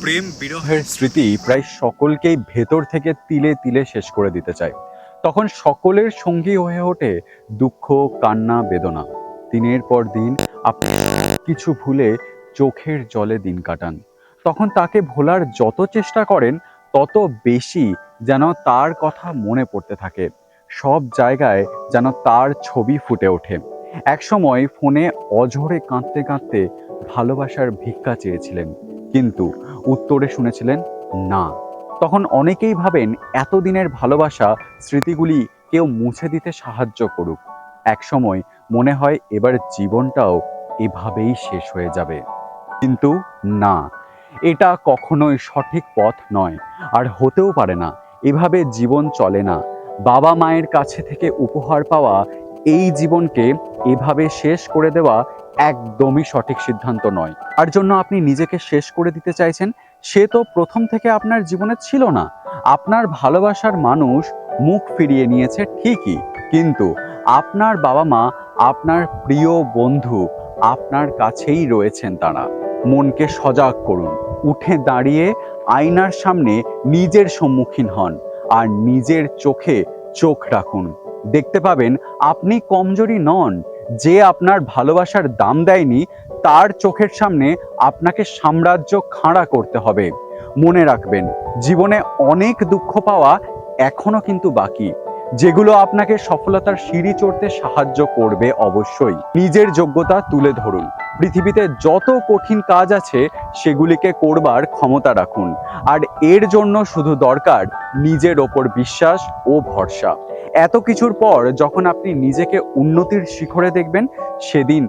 প্রেম বিরহের স্মৃতি প্রায় সকলকেই ভেতর থেকে তিলে তিলে শেষ করে দিতে চায়। তখন সকলের সঙ্গী হয়ে ওঠে দুঃখ, কান্না, বেদনা। দিনের পর দিন আপনি কিছু ভুলে চোখের জলে দিন কাটান। তখন তাকে ভোলার যত চেষ্টা করেন তত বেশি যেন তার কথা মনে পড়তে থাকে। সব জায়গায় যেন তার ছবি ফুটে ওঠে। একসময় ফোনে অঝরে কাঁদতে কাঁদতে ভালোবাসার ভিক্ষা চেয়েছিলেন, কিন্তু উত্তরে শুনেছিলেন না। তখন অনেকেই ভাবেন এতদিনের ভালোবাসা স্মৃতিগুলি কেউ মুছে দিতে সাহায্য করুক। একসময় মনে হয় এবার জীবনটাও এভাবেই শেষ হয়ে যাবে, কিন্তু না, এটা কখনোই সঠিক পথ নয়, আর হতেও পারে না। এভাবে জীবন চলে না। বাবা মায়ের কাছে থেকে উপহার পাওয়া এই জীবনকে এভাবে শেষ করে দেওয়া একদমই সঠিক সিদ্ধান্ত নয়। আর জন্য আপনি নিজেকে শেষ করে দিতে চাইছেন, সে তো প্রথম থেকে আপনার জীবনে ছিল না। আপনার ভালোবাসার মানুষ মুখ ফিরিয়ে নিয়েছে ঠিকই, কিন্তু আপনার বাবা মা, আপনার প্রিয় বন্ধু আপনার কাছেই রয়েছেন। তারা মনকে সজাগ করুন, উঠে দাঁড়িয়ে আয়নার সামনে নিজের সম্মুখীন হন, আর নিজের চোখে চোখ রাখুন। দেখতে পাবেন আপনি কমজোরি নন। যে আপনার ভালোবাসার দাম দেয়নি তার চোখের সামনে আপনাকে সাম্রাজ্য খাড়া করতে হবে। মনে রাখবেন, জীবনে অনেক দুঃখ পাওয়া এখনো কিন্তু বাকি, যেগুলো আপনাকে সফলতার সিঁড়ি চড়তে সাহায্য করবে। অবশ্যই নিজের যোগ্যতা তুলে ধরুন। পৃথিবীতে যত কঠিন কাজ আছে সেগুলিকে করবার ক্ষমতা রাখুন, আর এর জন্য শুধু দরকার নিজের ওপর বিশ্বাস ও ভরসা। এত কিছুর পর যখন আপনি নিজেকে উন্নতির শিখরে দেখবেন, সেদিন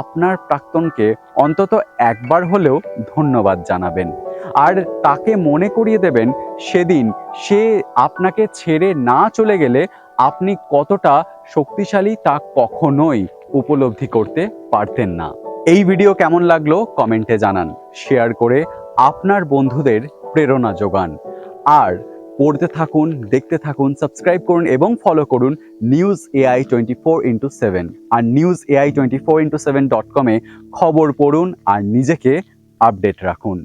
আপনার প্রাক্তনকে অন্তত একবার হলেও ধন্যবাদ জানাবেন, আর তাকে মনে করিয়ে দেবেন সেদিন সে আপনাকে ছেড়ে না চলে গেলে আপনি কতটা শক্তিশালী তা কখনোই উপলব্ধি করতে পারতেন না। এই ভিডিও কেমন লাগলো কমেন্টে জানান, শেয়ার করে আপনার বন্ধুদের প্রেরণা যোগান। আর পড়তে থাকুন, দেখতে থাকুন, সাবস্ক্রাইব করুন এবং ফলো করুন নিউজ AI 24x7। আর নিউজ AI 24x7.com খবর পড়ুন আর নিজেকে আপডেট রাখুন।